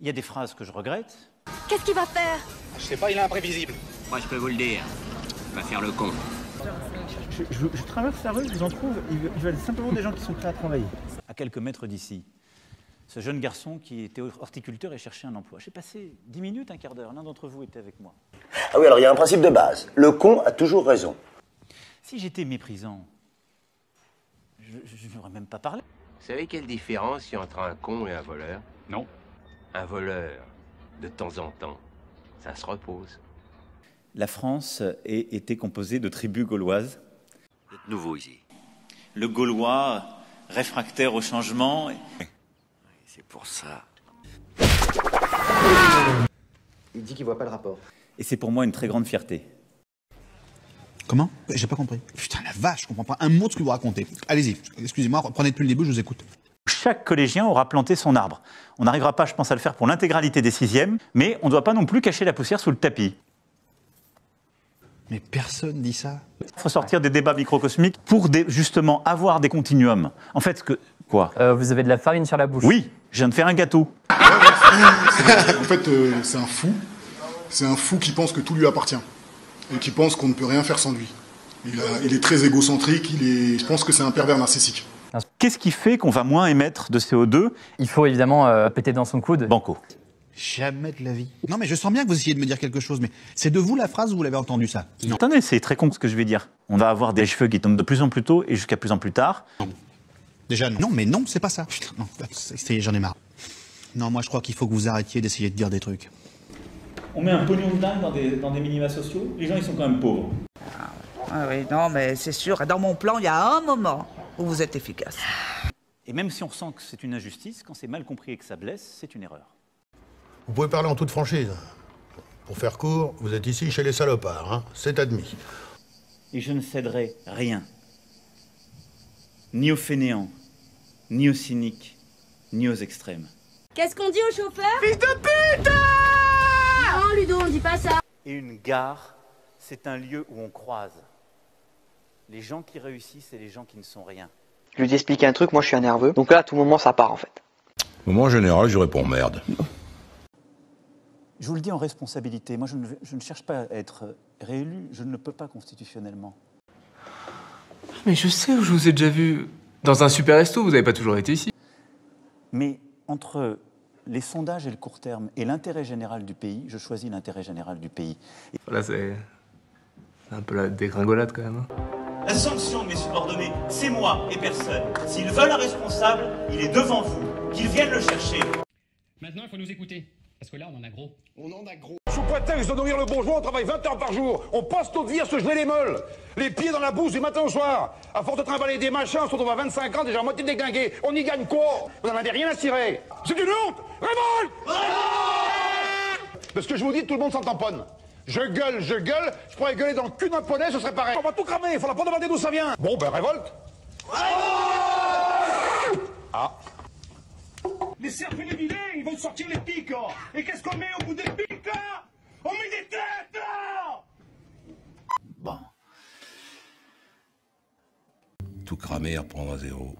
Il y a des phrases que je regrette. Qu'est-ce qu'il va faire? Je sais pas, il est imprévisible. Moi, je peux vous le dire. Il va faire le con. Je traverse la rue, je vous en trouve, ils veulent simplement des gens qui sont prêts à travailler. À quelques mètres d'ici, ce jeune garçon qui était horticulteur et cherchait un emploi. J'ai passé 10 minutes, un quart d'heure. L'un d'entre vous était avec moi. Ah oui, alors il y a un principe de base. Le con a toujours raison. Si j'étais méprisant, je n'aurais même pas parlé. Vous savez quelle différence il y a entre un con et un voleur? Non. Un voleur, de temps en temps, ça se repose. La France était composée de tribus gauloises. Vous êtes nouveau ici. Le Gaulois, réfractaire au changement. C'est pour ça. Il dit qu'il voit pas le rapport. Et c'est pour moi une très grande fierté. Comment? J'ai pas compris. Putain, la vache, je comprends pas un mot de ce que vous racontez. Allez-y, excusez-moi, reprenez depuis le début, je vous écoute. Chaque collégien aura planté son arbre. On n'arrivera pas, je pense, à le faire pour l'intégralité des 6e, mais on ne doit pas non plus cacher la poussière sous le tapis. Mais personne dit ça. Il faut sortir des débats microcosmiques pour justement avoir des continuums. En fait, quoi? Vous avez de la farine sur la bouche. Oui, je viens de faire un gâteau. En fait, c'est un fou. C'est un fou qui pense que tout lui appartient. Et qui pense qu'on ne peut rien faire sans lui. Il est très égocentrique, je pense que c'est un pervers narcissique. Qu'est-ce qui fait qu'on va moins émettre de CO2? Il faut évidemment péter dans son coude. Banco. Jamais de la vie. Non, mais je sens bien que vous essayez de me dire quelque chose, mais c'est de vous la phrase ou vous l'avez entendu ça? Non. Attendez, c'est très con ce que je vais dire. On va avoir des cheveux qui tombent de plus en plus tôt et jusqu'à plus en plus tard. Non. Déjà, non, mais non, c'est pas ça. Putain, non, j'en ai marre. Non, moi je crois qu'il faut que vous arrêtiez d'essayer de dire des trucs. On met un pognon de dingue dans des minima sociaux, les gens ils sont quand même pauvres. Ah oui, non, mais c'est sûr, dans mon plan, il y a un moment où vous êtes efficace. Et même si on ressent que c'est une injustice, quand c'est mal compris et que ça blesse, c'est une erreur. Vous pouvez parler en toute franchise. Pour faire court, vous êtes ici chez les salopards, hein, c'est admis. Et je ne céderai rien. Ni aux fainéants, ni aux cyniques, ni aux extrêmes. Qu'est-ce qu'on dit au chauffeur? Fils de pute! Non, Ludo, on dit pas ça. Et une gare, c'est un lieu où on croise les gens qui réussissent et les gens qui ne sont rien. Je lui dis expliquer un truc, moi je suis un nerveux. Donc là, à tout moment, ça part en fait. Au moment général, je réponds merde. Je vous le dis en responsabilité, moi je ne cherche pas à être réélu, je ne le peux pas constitutionnellement. Mais je sais où je vous ai déjà vu. Dans un super resto, vous n'avez pas toujours été ici. Mais entre les sondages et le court terme et l'intérêt général du pays, je choisis l'intérêt général du pays. Là, c'est un peu la dégringolade quand même. La sanction de mes subordonnés, c'est moi et personne. S'ils veulent un responsable, il est devant vous. Qu'ils viennent le chercher. Maintenant, il faut nous écouter. Parce que là, on en a gros. On en a gros. Sous prétexte de nourrir le bourgeois, on travaille 20 heures par jour. On passe notre vie à se geler les meules. Les pieds dans la bouse du matin au soir. À force de trimballer des machins, on se retrouve à 25 ans, déjà à moitié déglingué. On y gagne quoi? Vous n'en avez rien à cirer. C'est une honte. Révolte! Parce que je vous dis, tout le monde s'en tamponne. Je gueule, je pourrais gueuler dans le cul d'un poney, ce serait pareil. On va tout cramer, il faudra pas demander d'où ça vient. Bon, ben révolte. Ah. Les cerfs et les vilains, ils vont sortir les pics. Et qu'est-ce qu'on met au bout des pics? On met des têtes. Bon. Tout cramer, reprendre à zéro.